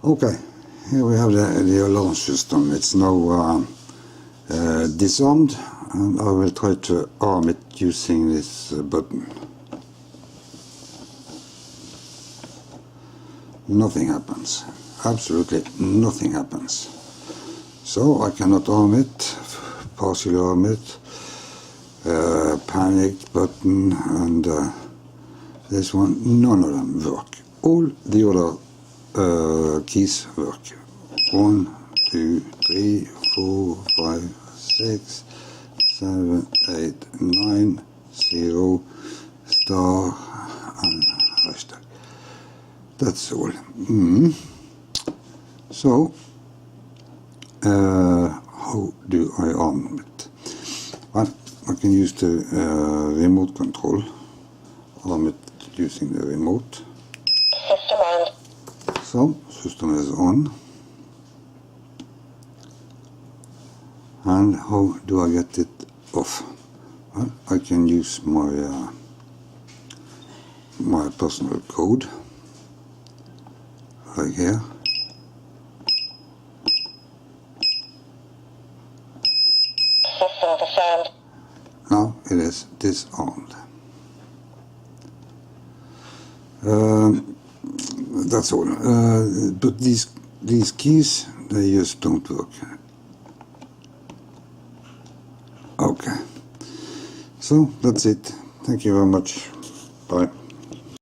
Okay, here we have the alarm system. It's now disarmed, and I will try to arm it using this button. Nothing happens. Absolutely nothing happens. So I cannot arm it, partially arm it, panic button, and this one, none of them work. All the other keys work. 1, 2, 3, 4, 5, 6, 7, 8, 9, 0, star, and hashtag. That's all. So, how do I arm it? Well, I can use the remote control. Arm it using the remote. System on. So, system is on. And how do I get it off? Well, I can use my my personal code right here. System disarmed. Now it is disarmed. That's all. But these keys, they just don't work. Okay. So that's it. Thank you very much. Bye.